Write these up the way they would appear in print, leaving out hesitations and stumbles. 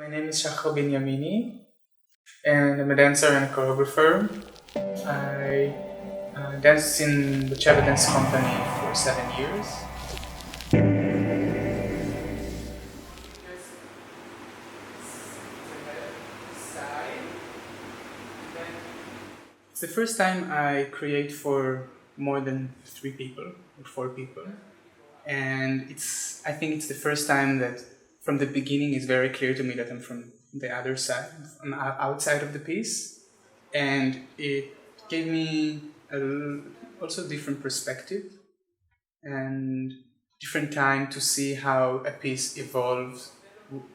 My name is Shahar Biniamini, and I'm a dancer and a choreographer. I danced in the Cheva Dance Company for 7 years. It's the first time I create for more than 3 people or 4 people, and I think it's the first time that from the beginning it's very clear to me that I'm from the other side, I'm outside of the piece, and it gave me also different perspective and different time to see how a piece evolves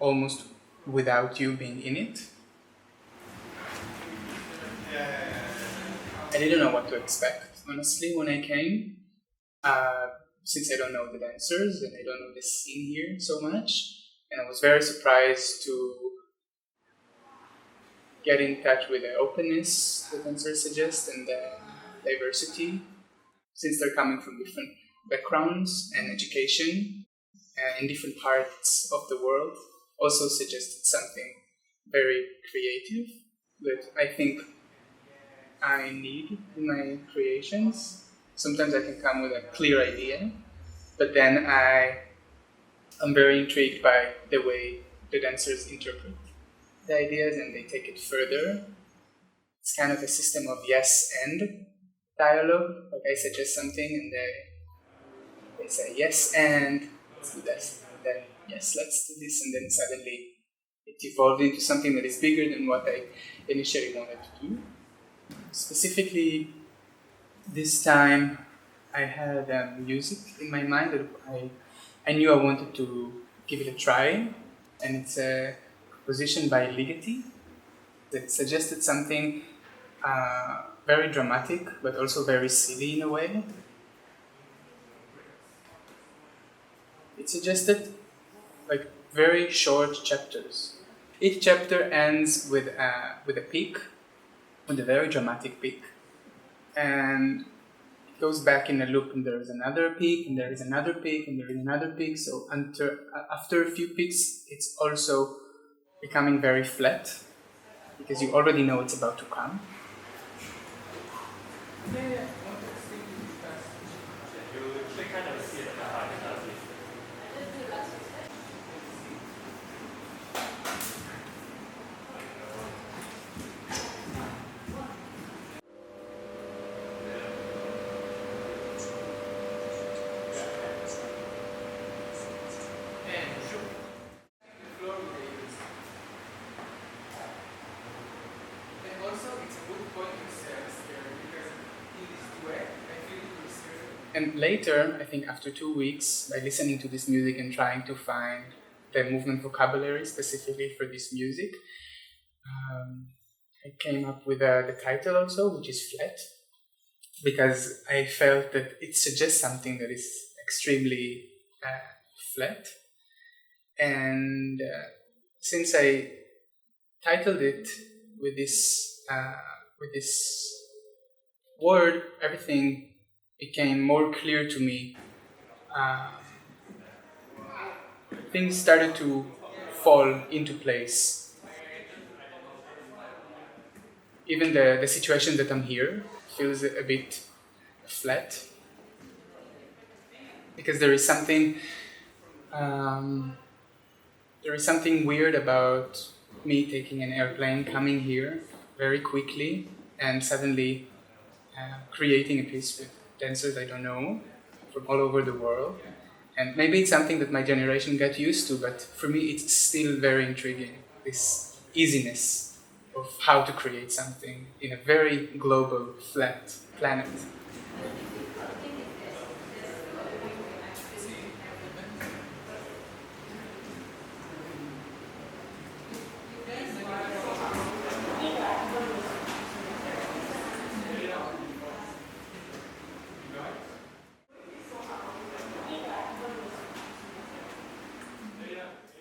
almost without you being in it. I didn't know what to expect, honestly, when I came, since I don't know the dancers and I don't know the scene here so much, and I was very surprised to get in touch with the openness the dancers suggest and the diversity, since they're coming from different backgrounds and education in different parts of the world, also suggested something very creative that I think I need in my creations. Sometimes I can come with a clear idea, but then I'm very intrigued by the way the dancers interpret the ideas and they take it further. It's kind of a system of yes and dialogue. Like I suggest something and they say yes and let's do this. And then yes, let's do this, and then suddenly it evolved into something that is bigger than what I initially wanted to do. Specifically, this time I had music in my mind that I knew I wanted to give it a try, and it's a composition by Ligeti that suggested something very dramatic but also very silly in a way. It suggested like very short chapters. Each chapter ends with a peak, with a very dramatic peak, and it goes back in a loop, and there is another peak, and there is another peak, and there is another peak. So after a few peaks, it's also becoming very flat because you already know it's about to come. And later, I think after 2 weeks, by listening to this music and trying to find the movement vocabulary specifically for this music, I came up with the title also, which is Flat, because I felt that it suggests something that is extremely flat. And since I titled it with this word, everything became more clear to me. Things started to fall into place. Even the situation that I'm here feels a bit flat, because there is something weird about me taking an airplane, coming here very quickly, and suddenly creating a piece with dancers I don't know from all over the world. And maybe it's something that my generation got used to, but for me it's still very intriguing, this easiness of how to create something in a very global, flat planet.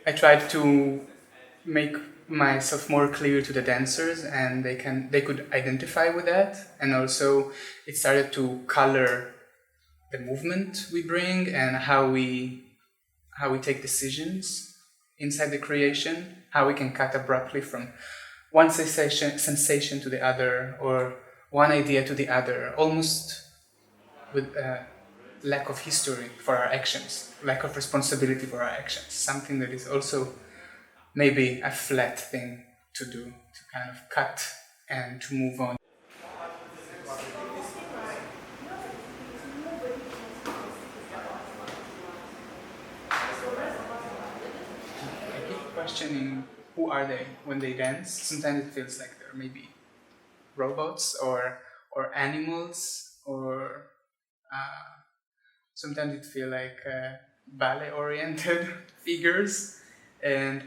I tried to make myself more clear to the dancers, and they could identify with that, and also it started to color the movement we bring and how we take decisions inside the creation. how we can cut abruptly from one sensation to the other, or one idea to the other, almost with a lack of history for our actions, lack of responsibility for our actions, something that is also maybe a flat thing to do, to kind of cut and to move on. I keep questioning who are they when they dance. Sometimes it feels like they're maybe robots or animals, or sometimes it feels like ballet-oriented figures, and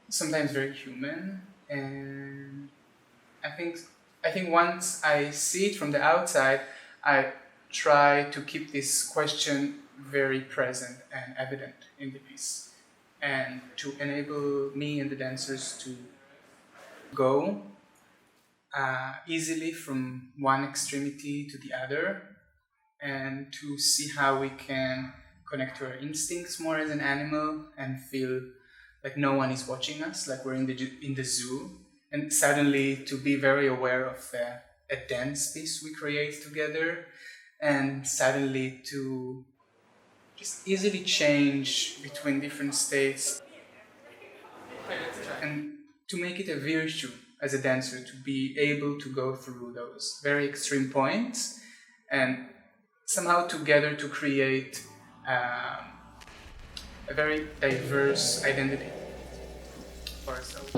sometimes very human. And I think once I see it from the outside, I try to keep this question very present and evident in the piece, and to enable me and the dancers to go easily from one extremity to the other, and to see how we can connect to our instincts more as an animal and feel like no one is watching us, like we're in the zoo, and suddenly to be very aware of a dance piece we create together, and suddenly to just easily change between different states, and to make it a virtue as a dancer to be able to go through those very extreme points and somehow together to create a very diverse identity for ourselves.